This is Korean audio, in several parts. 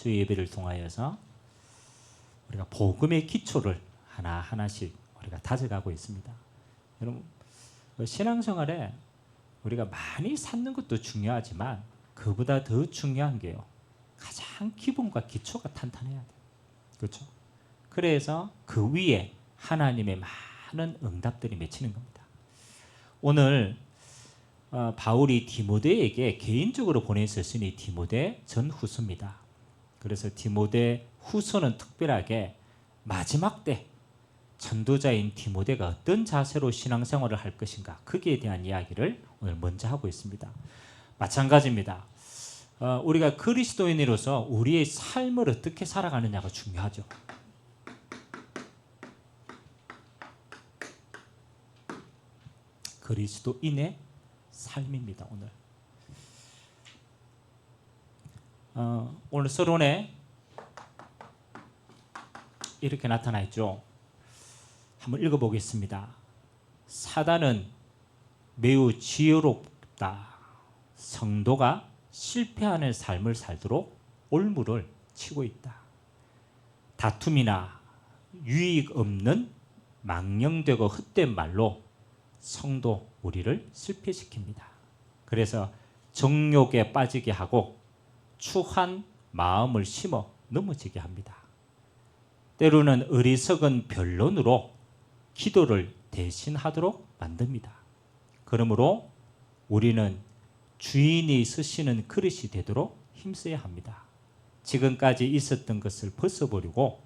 주의 예배를 통하여서 우리가 복음의 기초를 하나하나씩 우리가 다져가고 있습니다. 여러분, 신앙생활에 우리가 많이 쌓는 것도 중요하지만 그보다 더 중요한 게요, 가장 기본과 기초가 탄탄해야 돼요. 그렇죠? 그래서 그 위에 하나님의 많은 응답들이 맺히는 겁니다. 오늘 바울이 디모데에게 개인적으로 보냈었으니 디모데 전후서입니다. 그래서 디모데 후서는 특별하게 마지막 때 전도자인 디모데가 어떤 자세로 신앙생활을 할 것인가, 거기에 대한 이야기를 오늘 먼저 하고 있습니다. 마찬가지입니다. 우리가 그리스도인으로서 우리의 삶을 어떻게 살아가느냐가 중요하죠. 그리스도인의 삶입니다. 오늘 서론에 이렇게 나타나 있죠. 한번 읽어보겠습니다. 사단은 매우 지혜롭다. 성도가 실패하는 삶을 살도록 올무를 치고 있다. 다툼이나 유익 없는 망령되고 헛된 말로 성도 우리를 실패시킵니다. 그래서 정욕에 빠지게 하고 추한 마음을 심어 넘어지게 합니다. 때로는 어리석은 변론으로 기도를 대신하도록 만듭니다. 그러므로 우리는 주인이 쓰시는 그릇이 되도록 힘써야 합니다. 지금까지 있었던 것을 벗어버리고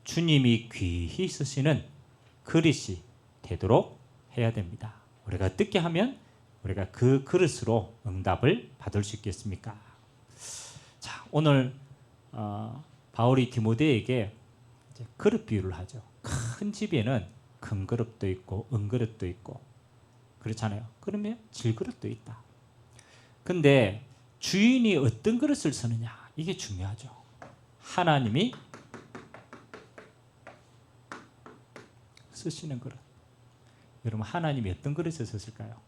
주님이 귀히 쓰시는 그릇이 되도록 해야 됩니다. 우리가 어떻게 하면 우리가 그 그릇으로 응답을 받을 수 있겠습니까? 자, 오늘 바울이 디모데에게 이제 그릇 비유를 하죠. 큰 집에는 큰 그릇도 있고 은그릇도 있고 그렇잖아요. 그러면 질그릇도 있다. 근데 주인이 어떤 그릇을 쓰느냐, 이게 중요하죠. 하나님이 쓰시는 그릇. 여러분, 하나님이 어떤 그릇을 쓰실까요?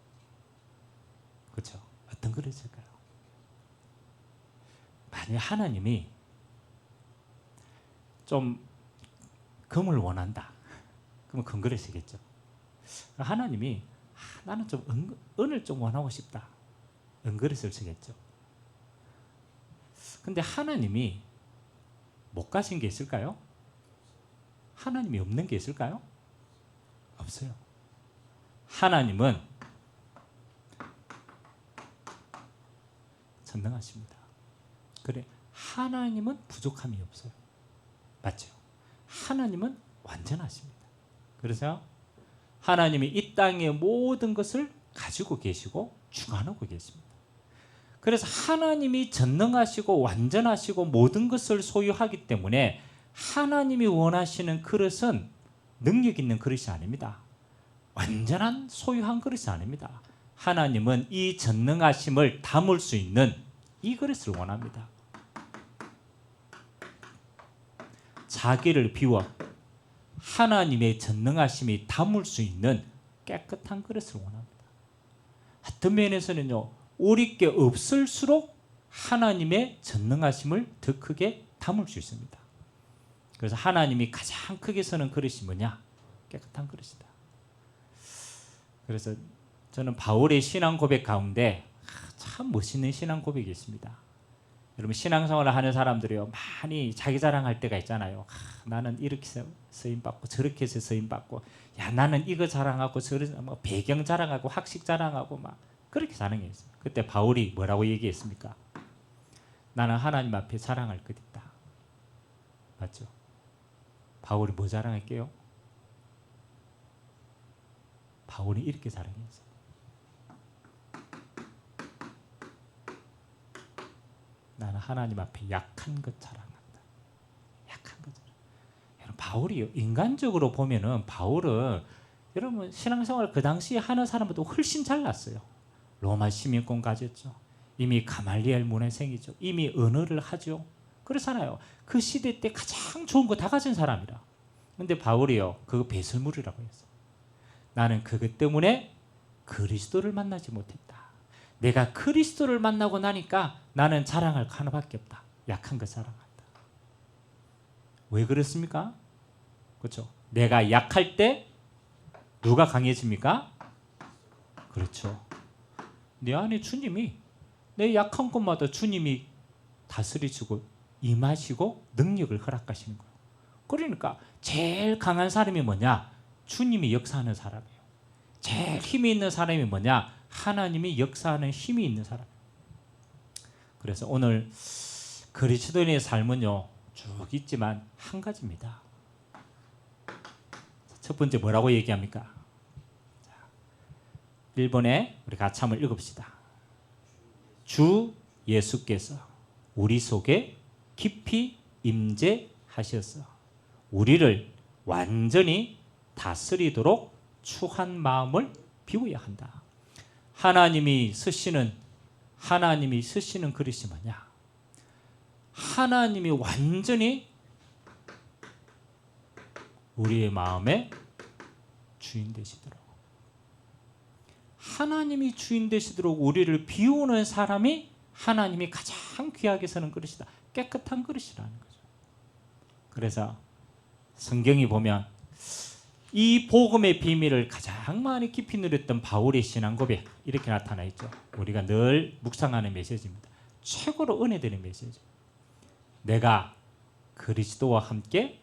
그렇죠? 어떤 그릇일까요? 만약 하나님이 좀 금을 원한다, 그러면 금 그릇이겠죠. 하나님이 나는 좀 은을 좀 원하고 싶다, 은그릇을 쓰겠죠. 근데 하나님이 못 가신 게 있을까요? 하나님이 없는 게 있을까요? 없어요. 하나님은 전능하십니다. 그래, 하나님은 부족함이 없어요. 맞죠? 하나님은 완전하십니다. 그래서 하나님이 이 땅의 모든 것을 가지고 계시고 주관하고 계십니다. 그래서 하나님이 전능하시고 완전하시고 모든 것을 소유하기 때문에 하나님이 원하시는 그릇은 능력 있는 그릇이 아닙니다. 완전한 소유한 그릇이 아닙니다. 하나님은 이 전능하심을 담을 수 있는 이 그릇을 원합니다. 자기를 비워 하나님의 전능하심이 담을 수 있는 깨끗한 그릇을 원합니다. 어떤 면에서는요, 우리 게 없을수록 하나님의 전능하심을 더 크게 담을 수 있습니다. 그래서 하나님이 가장 크게 서는 그릇이 뭐냐? 깨끗한 그릇이다. 그래서 저는 바울의 신앙 고백 가운데 참 멋있는 신앙 고백이 있습니다. 여러분, 신앙생활을 하는 사람들이요, 많이 자기 자랑할 때가 있잖아요. 나는 이렇게 쓰임받고 저렇게 해서 쓰임받고, 야 나는 이거 자랑하고 저런 뭐 배경 자랑하고 학식 자랑하고 막 그렇게 자랑해 있어요. 그때 바울이 뭐라고 얘기했습니까? 나는 하나님 앞에 자랑할 것 있다. 맞죠? 바울이 뭐 자랑할게요? 바울이 이렇게 자랑했어요. 나는 하나님 앞에 약한 것 자랑한다. 약한 것 자랑. 여러분, 바울이 인간적으로 보면은 바울은 여러분 신앙생활 그 당시에 하는 사람보다 훨씬 잘났어요. 로마 시민권 가졌죠. 이미 가말리엘 문화생이죠. 이미 언어를 하죠. 그렇잖아요. 그 시대 때 가장 좋은 거 다 가진 사람이라. 근데 바울이요, 그거 배설물이라고 했어요. 나는 그것 때문에 그리스도를 만나지 못했다. 내가 그리스도를 만나고 나니까 나는 자랑할 거 하나밖에 없다. 약한 거 자랑한다. 왜 그렇습니까? 그렇죠. 내가 약할 때 누가 강해집니까? 그렇죠. 내 안에 주님이, 내 약한 것마다 주님이 다스리시고 임하시고 능력을 허락하시는 거예요. 그러니까 제일 강한 사람이 뭐냐? 주님이 역사하는 사람이에요. 제일 힘이 있는 사람이 뭐냐? 하나님이 역사하는 힘이 있는 사람. 그래서 오늘 그리스도인의 삶은요, 쭉 있지만 한 가지입니다. 첫 번째 뭐라고 얘기합니까? 1번에 우리 같이 한번 읽읍시다. 주 예수께서 우리 속에 깊이 임재하셔서 우리를 완전히 다스리도록 추한 마음을 비워야 한다. 하나님이 쓰시는 그릇이 뭐냐? 하나님이 완전히 우리의 마음의 주인 되시도록, 하나님이 주인 되시도록 우리를 비우는 사람이 하나님이 가장 귀하게 쓰는 그릇이다. 깨끗한 그릇이라는 거죠. 그래서 성경이 보면 이 복음의 비밀을 가장 많이 깊이 누렸던 바울의 신앙 고백, 이렇게 나타나 있죠. 우리가 늘 묵상하는 메시지입니다. 최고로 은혜되는 메시지. 내가 그리스도와 함께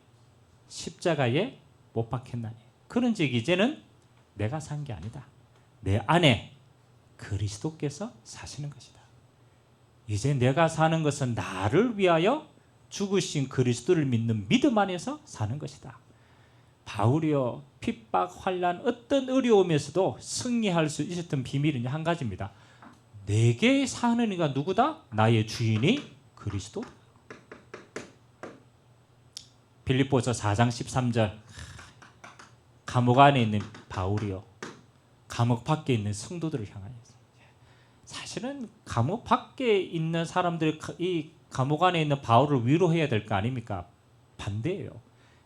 십자가에 못 박혔나니 그런즉 이제는 내가 산 게 아니다. 내 안에 그리스도께서 사시는 것이다. 이제 내가 사는 것은 나를 위하여 죽으신 그리스도를 믿는 믿음 안에서 사는 것이다. 바울이요, 핍박, 환난, 어떤 어려움에서도 승리할 수 있었던 비밀은 한 가지입니다. 내게 사는 이가 누구다? 나의 주인이 그리스도다. 빌립보서 4장 13절, 감옥 안에 있는 바울이요, 감옥 밖에 있는 성도들을 향하여서, 사실은 감옥 밖에 있는 사람들, 이 감옥 안에 있는 바울을 위로해야 될 거 아닙니까? 반대예요.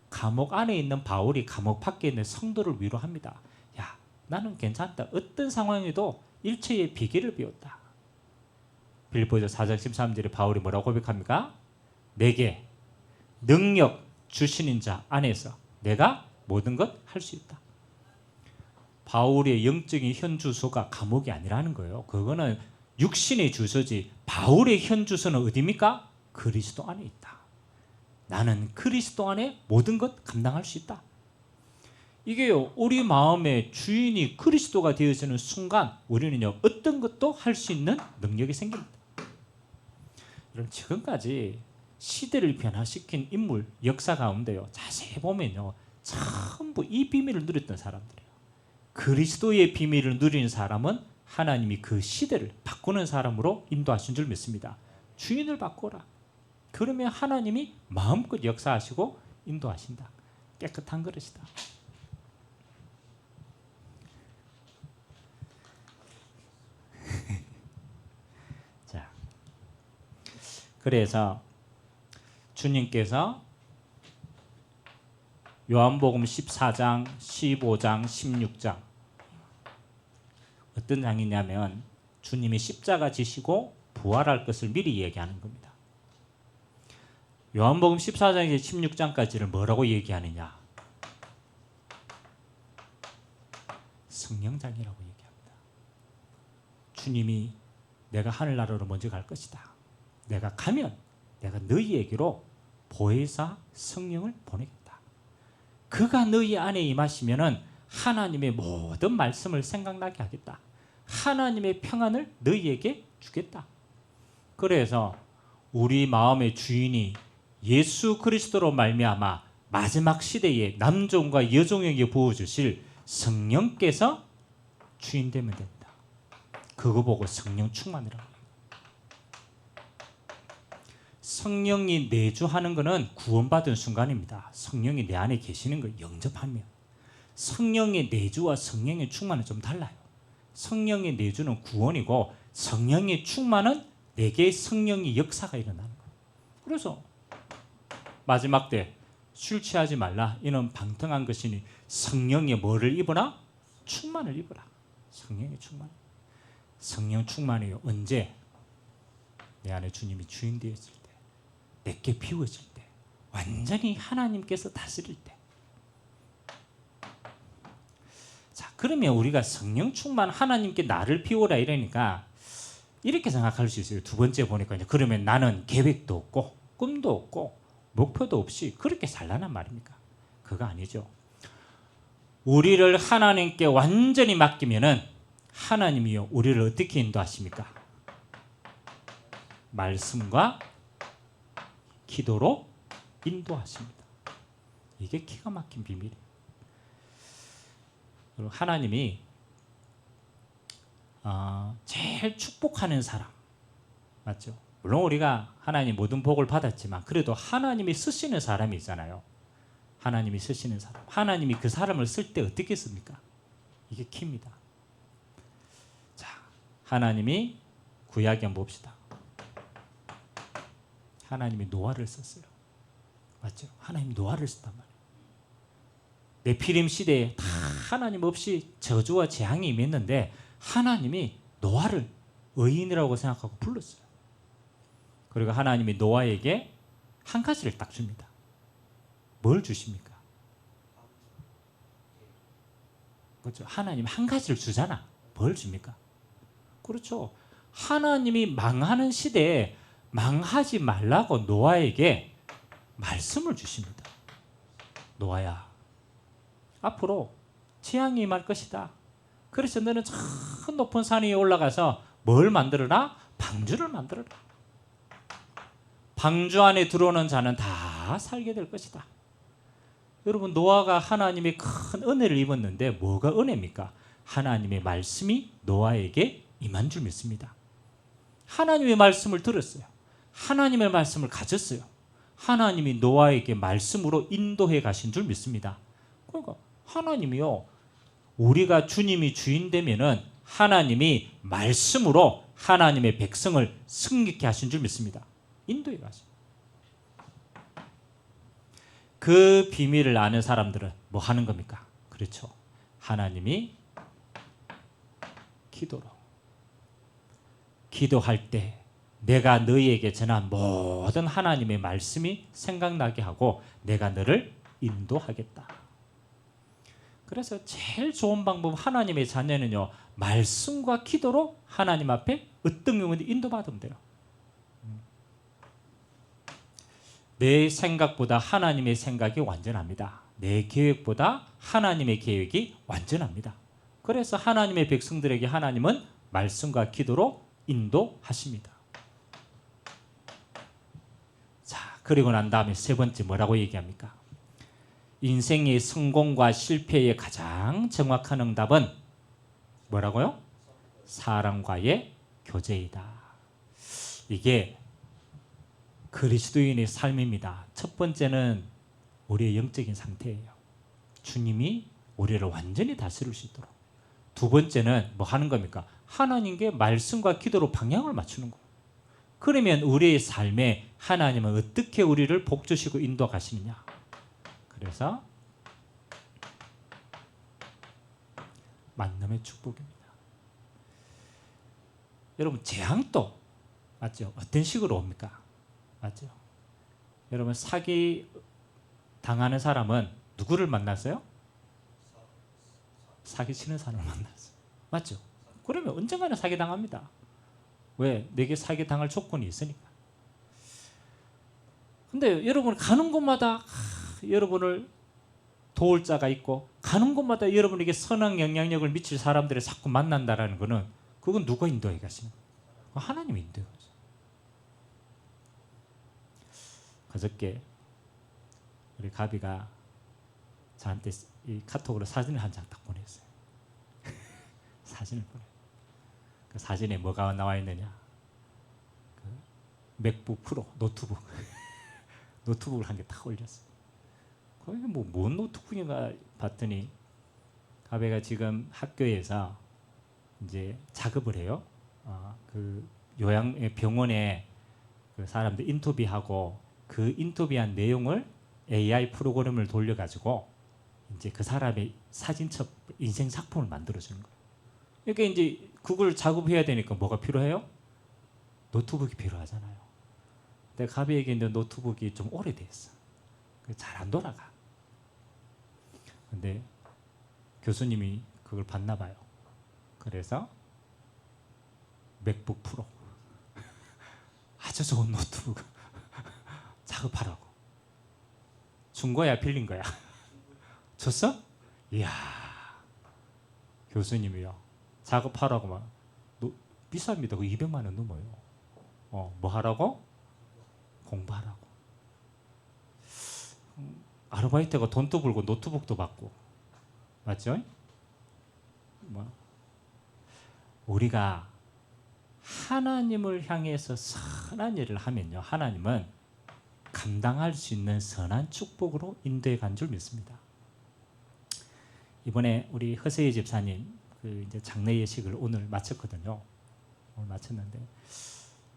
감옥 안에 있는 바울이 감옥 밖에 있는 성도를 위로합니다. 야, 나는 괜찮다. 어떤 상황에도 일체의 비결을 배웠다. 빌립보서 4장 13절에 바울이 뭐라고 고백합니까? 내게 능력 주시는 자 안에서 내가 모든 것 할 수 있다. 바울의 영적인 현 주소가 감옥이 아니라는 거예요. 그거는 육신의 주소지. 바울의 현 주소는 어디입니까? 그리스도 안에 있다. 나는 그리스도 안에 모든 것 감당할 수 있다. 이게요, 우리 마음의 주인이 그리스도가 되어지는 순간 우리는요, 어떤 것도 할 수 있는 능력이 생깁니다. 여러분, 지금까지 시대를 변화시킨 인물 역사 가운데요, 자세히 보면요, 전부 이 비밀을 누렸던 사람들이에요. 그리스도의 비밀을 누리는 사람은 하나님이 그 시대를 바꾸는 사람으로 인도하신 줄 믿습니다. 주인을 바꿔라. 그러면 하나님이 마음껏 역사하시고 인도하신다. 깨끗한 그릇이다. 자, 그래서 주님께서 요한복음 14장, 15장, 16장, 어떤 장이냐면 주님이 십자가 지시고 부활할 것을 미리 얘기하는 겁니다. 요한복음 14장에서 16장까지를 뭐라고 얘기하느냐? 성령장이라고 얘기합니다. 주님이 내가 하늘나라로 먼저 갈 것이다. 내가 가면 내가 너희에게로 보혜사 성령을 보내겠다. 그가 너희 안에 임하시면은 하나님의 모든 말씀을 생각나게 하겠다. 하나님의 평안을 너희에게 주겠다. 그래서 우리 마음의 주인이 예수 그리스도로 말미암아 마지막 시대에 남종과 여종에게 부어주실 성령께서 주인 되면 됩니다. 그거 보고 성령 충만이라고 해요. 성령이 내주하는 것은 구원받은 순간입니다. 성령이 내 안에 계시는 걸 영접하면. 성령의 내주와 성령의 충만은 좀 달라요. 성령의 내주는 구원이고 성령의 충만은 내게 성령의 역사가 일어나는 거예요. 그래서 마지막 때 술 취하지 말라. 이는 방탕한 것이니 성령의 뭐를 입으라? 충만을 입으라. 성령의 충만. 성령 충만이요. 언제? 내 안에 주님이 주인 되었을 때, 내게 비워질 때, 완전히 하나님께서 다스릴 때. 자, 그러면 우리가 성령 충만 하나님께 나를 비워라 이러니까 이렇게 생각할 수 있어요. 두 번째 보니까 이제 그러면 나는 계획도 없고 꿈도 없고 목표도 없이 그렇게 살라는 말입니까? 그거 아니죠. 우리를 하나님께 완전히 맡기면은 하나님이요 우리를 어떻게 인도하십니까? 말씀과 기도로 인도하십니다. 이게 기가 막힌 비밀이에요. 그리고 하나님이 제일 축복하는 사람 맞죠? 물론 우리가 하나님 모든 복을 받았지만 그래도 하나님이 쓰시는 사람이 있잖아요. 하나님이 쓰시는 사람. 하나님이 그 사람을 쓸 때 어떻게 씁니까? 이게 키입니다. 자, 하나님이 구약에 한번 봅시다. 하나님이 노아를 썼어요. 맞죠? 하나님 노아를 썼단 말이에요. 네피림 시대에 다 하나님 없이 저주와 재앙이 임했는데 하나님이 노아를 의인이라고 생각하고 불렀어요. 그리고 하나님이 노아에게 한 가지를 딱 줍니다. 뭘 주십니까? 그렇죠? 하나님 한 가지를 주잖아. 뭘 줍니까? 그렇죠. 하나님이 망하는 시대에 망하지 말라고 노아에게 말씀을 주십니다. 노아야, 앞으로 재앙이 임할 것이다. 그래서 너는 저 높은 산 위에 올라가서 뭘 만들어라? 방주를 만들어라. 방주 안에 들어오는 자는 다 살게 될 것이다. 여러분 노아가 하나님의 큰 은혜를 입었는데 뭐가 은혜입니까? 하나님의 말씀이 노아에게 임한 줄 믿습니다. 하나님의 말씀을 들었어요. 하나님의 말씀을 가졌어요. 하나님이 노아에게 말씀으로 인도해 가신 줄 믿습니다. 그러니까 하나님이요 우리가 주님이 주인 되면은 하나님이 말씀으로 하나님의 백성을 승리케 하신 줄 믿습니다. 인도해 가신. 그 비밀을 아는 사람들은 뭐 하는 겁니까? 그렇죠. 하나님이 기도로 기도할 때 내가 너희에게 전한 모든 하나님의 말씀이 생각나게 하고 내가 너를 인도하겠다. 그래서 제일 좋은 방법 하나님의 자녀는요 말씀과 기도로 하나님 앞에 어떤 경우든 인도받으면 돼요. 내 생각보다 하나님의 생각이 완전합니다. 내 계획보다 하나님의 계획이 완전합니다. 그래서 하나님의 백성들에게 하나님은 말씀과 기도로 인도하십니다. 자, 그리고 난 다음에 세 번째 뭐라고 얘기합니까? 인생의 성공과 실패의 가장 정확한 응답은 뭐라고요? 사랑과의 교제이다. 이게 그리스도인의 삶입니다. 첫 번째는 우리의 영적인 상태예요. 주님이 우리를 완전히 다스릴 수 있도록. 두 번째는 뭐 하는 겁니까? 하나님께 말씀과 기도로 방향을 맞추는 거예요. 그러면 우리의 삶에 하나님은 어떻게 우리를 복주시고 인도하시느냐? 그래서 만남의 축복입니다. 여러분 재앙도 맞죠? 어떤 식으로 옵니까? 맞죠? 여러분 사기 당하는 사람은 누구를 만났어요? 사기치는 사람을 만났어요. 맞죠? 그러면 언젠가는 사기 당합니다. 왜? 내게 사기 당할 조건이 있으니까. 근데 여러분 가는 곳마다 여러분을 도울 자가 있고 가는 곳마다 여러분에게 선한 영향력을 미칠 사람들을 자꾸 만난다라는 것은 그건 누가 인도해 가시는 거예요? 하나님이 인도해 가시는 거예요. 그저께 우리 가비가 저한테 이 카톡으로 사진을 한 장 딱 보냈어요. 사진을 보내. 그 사진에 뭐가 나와 있느냐? 그 맥북 프로 노트북 노트북을 한 개 딱 올렸어요. 거기 뭔 노트북인가 봤더니 가비가 지금 학교에서 이제 작업을 해요. 그 병원에 그 사람들 인터뷰하고 그 인터뷰한 내용을 AI 프로그램을 돌려가지고 이제 그 사람의 사진첩 인생 작품을 만들어주는 거예요. 그러니까 이제 그걸 작업해야 되니까 뭐가 필요해요? 노트북이 필요하잖아요. 근데 가비에게 있는 노트북이 좀 오래됐어. 잘 안 돌아가. 근데 교수님이 그걸 봤나 봐요. 그래서 맥북 프로 아주 좋은 노트북 작업하라고 준 거야, 빌린 거야? 줬어? 이야, 교수님이요 작업하라고 막 비쌉니다. 그 200만 원 넘어요. 뭐 하라고? 공부하라고. 아르바이트가 돈도 벌고 노트북도 받고, 맞죠? 뭐 우리가 하나님을 향해서 선한 일을 하면요, 하나님은 감당할 수 있는 선한 축복으로 인도해 간 줄 믿습니다. 이번에 우리 허세희 집사님 그 이제 장례 예식을 오늘 마쳤거든요. 오늘 마쳤는데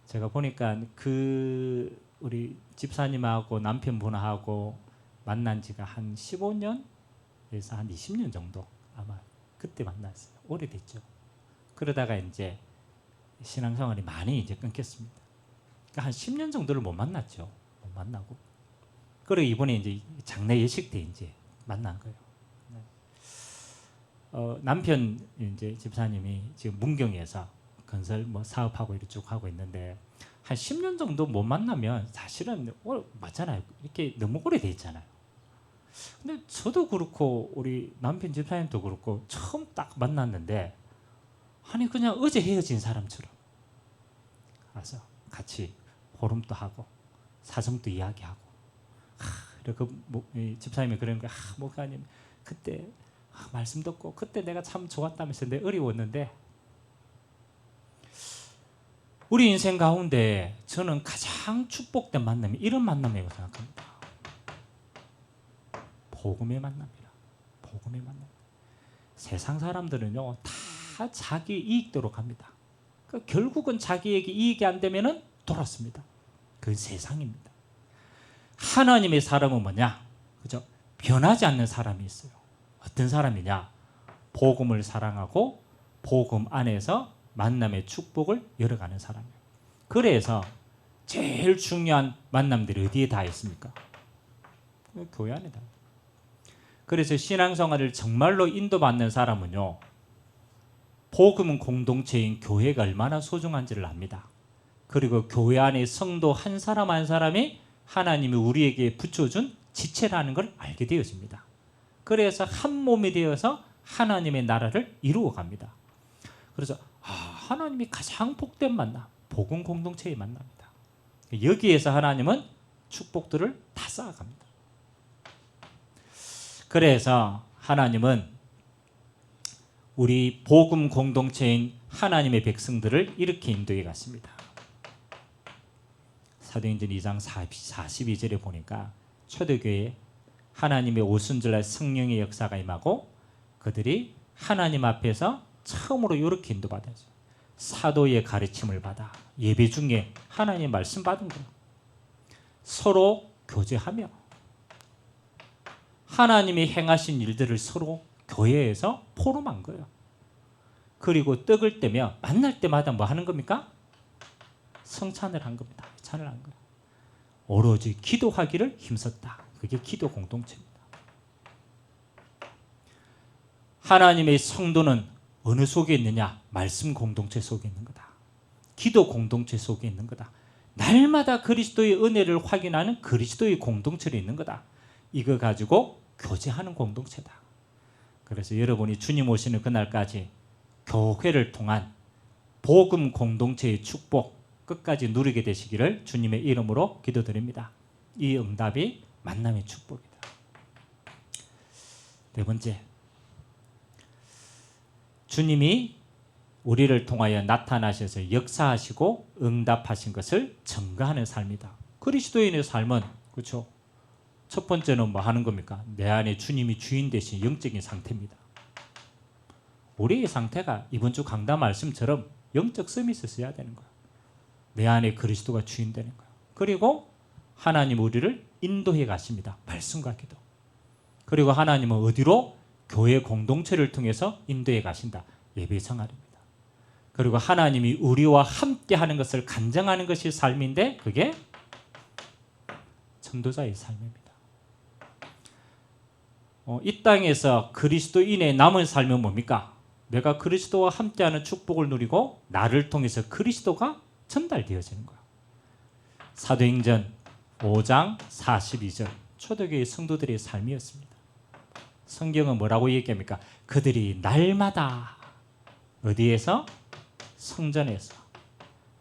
제가 보니까 그 우리 집사님하고 남편분하고 만난 지가 한 15년에서 한 20년 정도 아마 그때 만났어요. 오래됐죠. 그러다가 이제 신앙생활이 많이 이제 끊겼습니다. 그러니까 한 10년 정도를 못 만났죠. 못 만나고. 그리고 이번에 이제 장례 예식 때 이제 만난 거예요. 남편 이제 집사님이 지금 문경에서 건설 뭐 사업하고 이렇게 쭉 하고 있는데 한 10년 정도 못 만나면 사실은 맞잖아요. 이렇게 너무 오래돼 있잖아요. 근데 저도 그렇고 우리 남편 집사님도 그렇고 처음 딱 만났는데 아니 그냥 어제 헤어진 사람처럼 와서 같이 호름도 하고 사정도 이야기하고 이렇게 집사님이 그런 거야. 목사님 그때 말씀 듣고 그때 내가 참 좋았다면서 내 어려웠는데 우리 인생 가운데 저는 가장 축복된 만남이 이런 만남이라고 생각합니다. 복음의 만남이라. 복음의 만남. 세상 사람들은요 다 자기 이익대로 갑니다. 그러니까 결국은 자기에게 이익이 안 되면은 돌았습니다. 그건 세상입니다. 하나님의 사람은 뭐냐? 그죠? 변하지 않는 사람이 있어요. 어떤 사람이냐? 복음을 사랑하고 복음 안에서 만남의 축복을 열어가는 사람이에요. 그래서 제일 중요한 만남들이 어디에 다 있습니까? 교회 안에 다. 그래서 신앙생활을 정말로 인도받는 사람은요, 복음 공동체인 교회가 얼마나 소중한지를 압니다. 그리고 교회 안에 성도 한 사람 한 사람이 하나님이 우리에게 붙여준 지체라는 걸 알게 되어집니다. 그래서 한 몸이 되어서 하나님의 나라를 이루어갑니다. 그래서 하나님이 가장 복된 만남, 복음 공동체의 만남이다. 여기에서 하나님은 축복들을 다 쌓아갑니다. 그래서 하나님은 우리 복음 공동체인 하나님의 백성들을 이렇게 인도해 갔습니다. 사도행전 2장 42절에 보니까 초대교회에 하나님의 오순절날 성령의 역사가 임하고 그들이 하나님 앞에서 처음으로 이렇게 인도받았어요. 사도의 가르침을 받아 예배 중에 하나님의 말씀 받은 거예요. 서로 교제하며 하나님이 행하신 일들을 서로 교회에서 포럼한 거예요. 그리고 떡을 떼며 만날 때마다 뭐 하는 겁니까? 성찬을 한 겁니다. 찬을 한 거예요. 오로지 기도하기를 힘썼다. 그게 기도 공동체입니다. 하나님의 성도는 어느 속에 있느냐? 말씀 공동체 속에 있는 거다. 기도 공동체 속에 있는 거다. 날마다 그리스도의 은혜를 확인하는 그리스도의 공동체로 있는 거다. 이거 가지고 교제하는 공동체다. 그래서 여러분이 주님 오시는 그날까지 교회를 통한 복음 공동체의 축복 끝까지 누리게 되시기를 주님의 이름으로 기도드립니다. 이 응답이 만남의 축복이다. 네 번째, 주님이 우리를 통하여 나타나셔서 역사하시고 응답하신 것을 증거하는 삶이다. 그리스도인의 삶은 그렇죠. 첫 번째는 뭐 하는 겁니까? 내 안에 주님이 주인 되신 영적인 상태입니다. 우리의 상태가 이번 주 강단 말씀처럼 영적 서밋이어야 되는 거예요. 내 안에 그리스도가 주인 되는 거예요. 그리고 하나님 우리를 인도해 가십니다. 말씀과 기도. 그리고 하나님은 어디로? 교회 공동체를 통해서 인도해 가신다. 예배 생활입니다. 그리고 하나님이 우리와 함께 하는 것을 간증하는 것이 삶인데 그게 전도자의 삶입니다. 이 땅에서 그리스도인의 남은 삶은 뭡니까? 내가 그리스도와 함께하는 축복을 누리고 나를 통해서 그리스도가 전달되어지는 거야. 사도행전 5장 42절 초대교회 성도들의 삶이었습니다. 성경은 뭐라고 얘기합니까? 그들이 날마다 어디에서? 성전에서,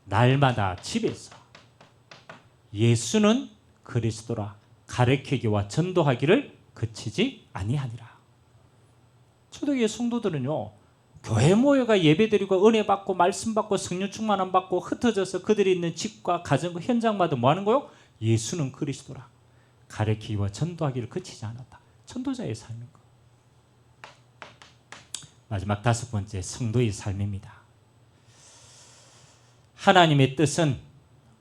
날마다 집에서 예수는 그리스도라 가르치기와 전도하기를 그치지 아니하니라. 초대교회 성도들은요, 교회 모여가 예배드리고 은혜 받고 말씀 받고 성령 충만함 받고 흩어져서 그들이 있는 집과 가정 현장마다 뭐 하는 거요? 예수는 그리스도라 가르치기와 전도하기를 그치지 않았다. 전도자의 삶인 거. 마지막 5번째, 성도의 삶입니다. 하나님의 뜻은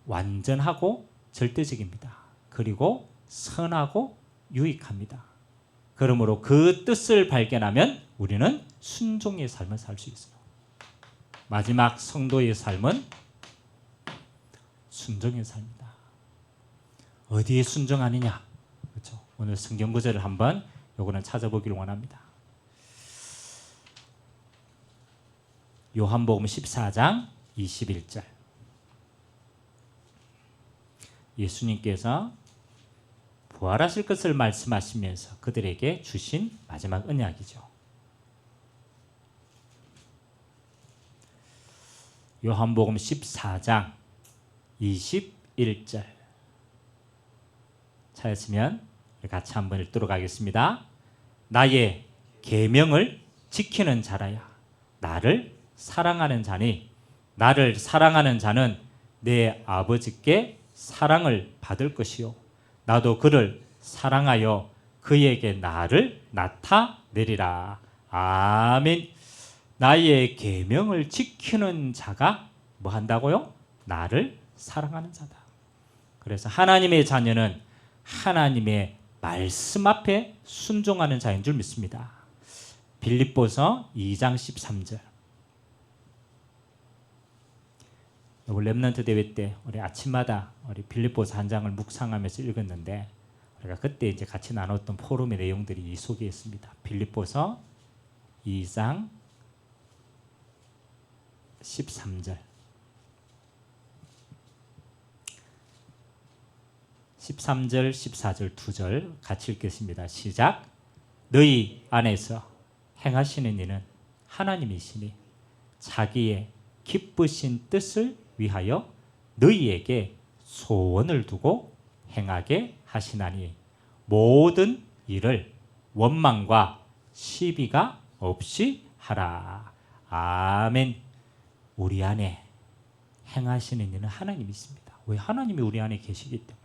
완전하고 절대적입니다. 그리고 선하고 유익합니다. 그러므로 그 뜻을 발견하면 우리는 순종의 삶을 살 수 있어요. 마지막 성도의 삶은 순종의 삶이다. 어디에 순종하느냐? 그렇죠? 오늘 성경 구절을 한번 요거는 찾아보기를 원합니다. 요한복음 14장 21절. 예수님께서 부활하실 것을 말씀하시면서 그들에게 주신 마지막 언약이죠. 요한복음 14장 21절 찾았으면 같이 한번 읽도록 하겠습니다. 나의 계명을 지키는 자라야 나를 사랑하는 자니 나를 사랑하는 자는 내 아버지께 사랑을 받을 것이요 나도 그를 사랑하여 그에게 나를 나타내리라. 아멘. 나의 계명을 지키는 자가 뭐 한다고요? 나를 사랑하는 자다. 그래서 하나님의 자녀는 하나님의 말씀 앞에 순종하는 자인 줄 믿습니다. 빌립보서 2장 13절. 우리 랩넌트 대회 때 우리 아침마다 우리 빌립보서 한 장을 묵상하면서 읽었는데 우리가 그때 이제 같이 나눴던 포럼의 내용들이 이 속에 있습니다. 빌립보서 2장 13절. 13절, 14절 두 절 같이 읽겠습니다. 시작. 너희 안에서 행하시는 이는 하나님이시니 자기의 기쁘신 뜻을 위하여 너희에게 소원을 두고 행하게 하시나니 모든 일을 원망과 시비가 없이 하라. 아멘. 우리 안에 행하시는 이는 하나님이십니다. 왜? 하나님이 우리 안에 계시기 때문에.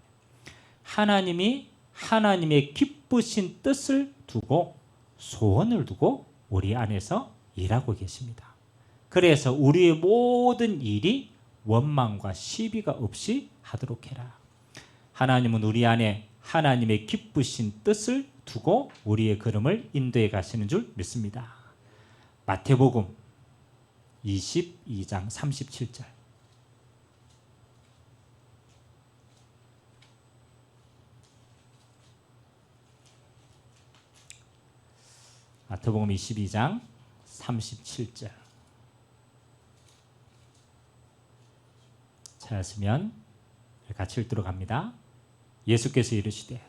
하나님이 하나님의 기쁘신 뜻을 두고 소원을 두고 우리 안에서 일하고 계십니다. 그래서 우리의 모든 일이 원망과 시비가 없이 하도록 해라. 하나님은 우리 안에 하나님의 기쁘신 뜻을 두고 우리의 걸음을 인도해 가시는 줄 믿습니다. 마태복음 22장 37절. 마태복음 22장 37절. 찾았으면 같이 읽도록 합니다. 예수께서 이르시되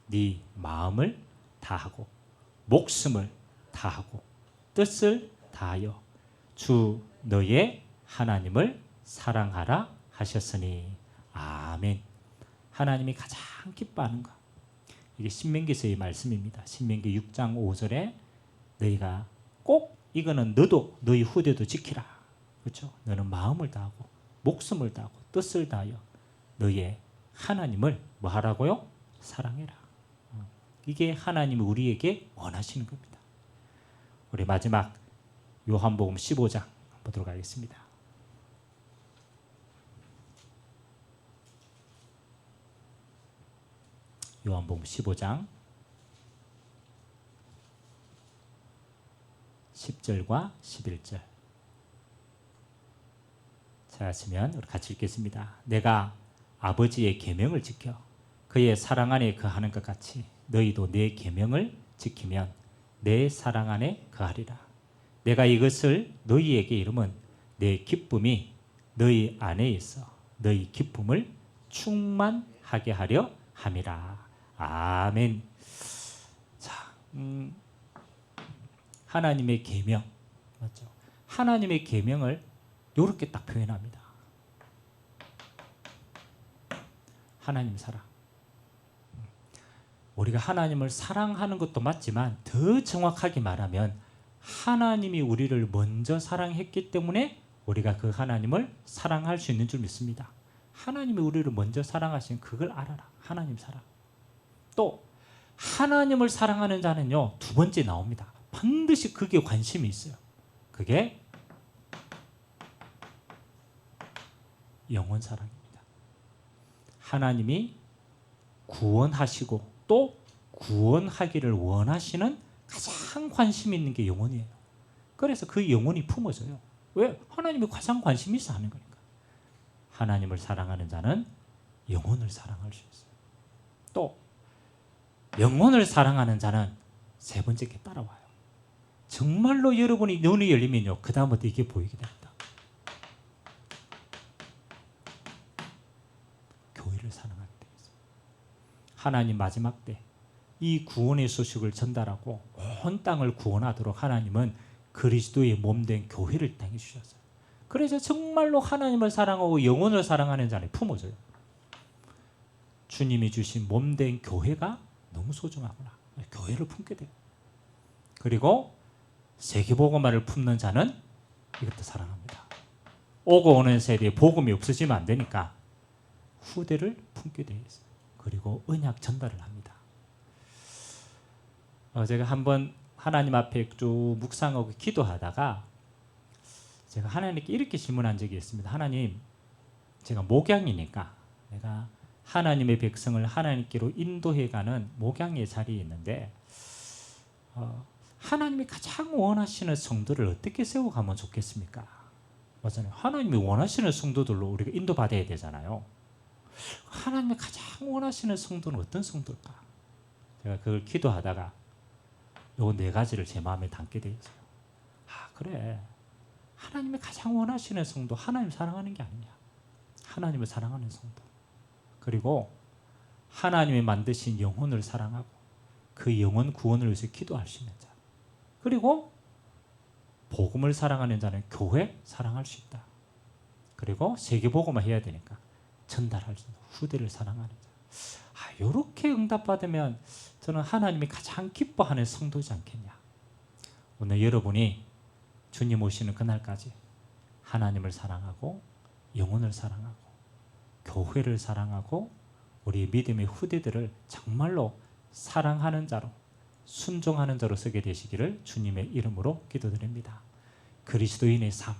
네 마음을 다하고 목숨을 다하고 뜻을 다하여 주 너의 하나님을 사랑하라 하셨으니. 아멘. 하나님이 가장 기뻐하는 것, 이게 신명기서의 말씀입니다. 신명기 6장 5절에 너희가 꼭 이거는 너도 너희 후대도 지키라. 그렇죠? 너는 마음을 다하고 목숨을 다하고 뜻을 다하여 너의 하나님을 뭐 하라고요? 사랑해라. 이게 하나님이 우리에게 원하시는 겁니다. 우리 마지막 요한복음 15장 보도록 하겠습니다. 요한복음 15장 10절과 11절. 찾았으면 우리 같이 읽겠습니다. 내가 아버지의 계명을 지켜 그의 사랑 안에 거하는 것 같이 너희도 내 계명을 지키면 내 사랑 안에 거하리라. 내가 이것을 너희에게 이름은 내 기쁨이 너희 안에 있어 너희 기쁨을 충만하게 하려 함이라. 아멘. 자, 하나님의 계명 맞죠? 하나님의 계명을 이렇게 딱 표현합니다. 하나님 사랑. 우리가 하나님을 사랑하는 것도 맞지만 더 정확하게 말하면 하나님이 우리를 먼저 사랑했기 때문에 우리가 그 하나님을 사랑할 수 있는 줄 믿습니다. 하나님이 우리를 먼저 사랑하신 그걸 알아라. 하나님 사랑. 또 하나님을 사랑하는 자는요, 두 번째 나옵니다. 반드시 그게 관심이 있어요. 그게 영혼 사랑입니다. 하나님이 구원하시고 또 구원하기를 원하시는 가장 관심 있는 게 영혼이에요. 그래서 그 영혼이 품어져요. 왜? 하나님이 가장 관심이 있어 하는 거니까. 하나님을 사랑하는 자는 영혼을 사랑할 수 있어요. 또 영혼을 사랑하는 자는 세 번째 게 따라와요. 정말로 여러분이 눈이 열리면요, 그 다음부터 이게 보이게 됩니다. 교회를 사랑하게 되어 있어요. 하나님 마지막 때 이 구원의 소식을 전달하고 온 땅을 구원하도록 하나님은 그리스도의 몸된 교회를 땅에 주셨어요. 그래서 정말로 하나님을 사랑하고 영혼을 사랑하는 자는 품어져요. 주님이 주신 몸된 교회가 너무 소중하구나. 교회를 품게 돼요. 그리고 세계복음화를 품는 자는 이것도 사랑합니다. 오고 오는 세대에 복음이 없어지면 안 되니까 후대를 품게 되어 있어요. 그리고 언약 전달을 합니다. 제가 한번 하나님 앞에 쭉 묵상하고 기도하다가 제가 하나님께 이렇게 질문한 적이 있습니다. 하나님, 제가 목양이니까 내가 하나님의 백성을 하나님께로 인도해가는 목양의 자리에 있는데 하나님이 가장 원하시는 성도를 어떻게 세워가면 좋겠습니까? 맞잖아요. 하나님이 원하시는 성도들로 우리가 인도받아야 되잖아요. 하나님이 가장 원하시는 성도는 어떤 성도일까? 제가 그걸 기도하다가 요 네 가지를 제 마음에 담게 되었어요. 그래. 하나님이 가장 원하시는 성도, 하나님 사랑하는 게 아니냐. 하나님을 사랑하는 성도. 그리고 하나님이 만드신 영혼을 사랑하고 그 영혼 구원을 위해서 기도할 수 있는 자. 그리고 복음을 사랑하는 자는 교회 사랑할 수 있다. 그리고 세계복음화 해야 되니까 전달할 수 있는 후대를 사랑하는 자. 이렇게 응답받으면 저는 하나님이 가장 기뻐하는 성도지 않겠냐. 오늘 여러분이 주님 오시는 그날까지 하나님을 사랑하고 영혼을 사랑하고 교회를 사랑하고 우리 믿음의 후대들을 정말로 사랑하는 자로 순종하는 자로 서게 되시기를 주님의 이름으로 기도드립니다. 그리스도인의 삶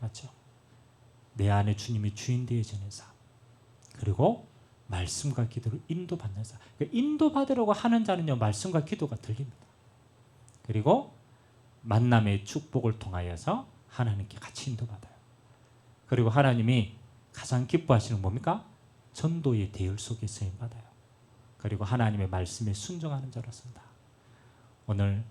맞죠? 내 안에 주님이 주인 되어지는 삶 그리고 말씀과 기도를 인도받는 삶. 그러니까 인도받으려고 하는 자는요 말씀과 기도가 들립니다. 그리고 만남의 축복을 통하여서 하나님께 같이 인도받아요. 그리고 하나님이 가장 기뻐하시는 뭡니까? 전도의 대열 속에 쓰임받아요. 그리고 하나님의 말씀에 순종하는 자로 선다. 오늘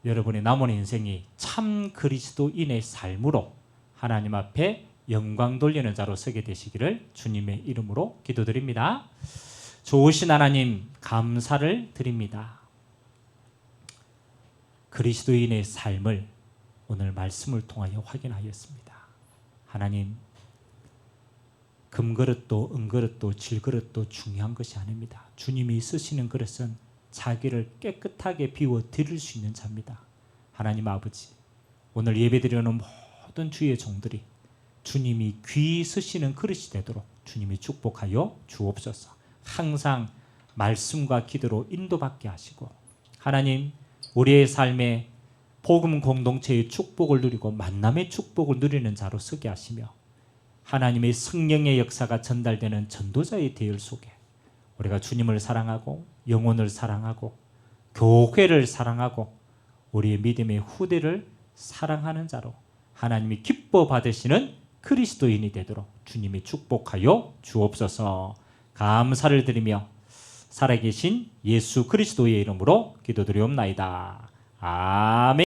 여러분의 남은 인생이 참 그리스도인의 삶으로 하나님 앞에 영광 돌리는 자로 서게 되시기를 주님의 이름으로 기도드립니다. 좋으신 하나님 감사를 드립니다. 그리스도인의 삶을 오늘 말씀을 통하여 확인하였습니다. 하나님 금그릇도 은그릇도 질그릇도 중요한 것이 아닙니다. 주님이 쓰시는 그릇은 자기를 깨끗하게 비워 드릴 수 있는 자입니다. 하나님 아버지 오늘 예배드리는 모든 주의 종들이 주님이 귀 쓰시는 그릇이 되도록 주님이 축복하여 주옵소서. 항상 말씀과 기도로 인도받게 하시고 하나님 우리의 삶에 복음 공동체의 축복을 누리고 만남의 축복을 누리는 자로 서게 하시며 하나님의 성령의 역사가 전달되는 전도자의 대열 속에 우리가 주님을 사랑하고 영혼을 사랑하고 교회를 사랑하고 우리의 믿음의 후대를 사랑하는 자로 하나님이 기뻐 받으시는 그리스도인이 되도록 주님이 축복하여 주옵소서. 감사를 드리며 살아계신 예수 그리스도의 이름으로 기도드리옵나이다. 아멘.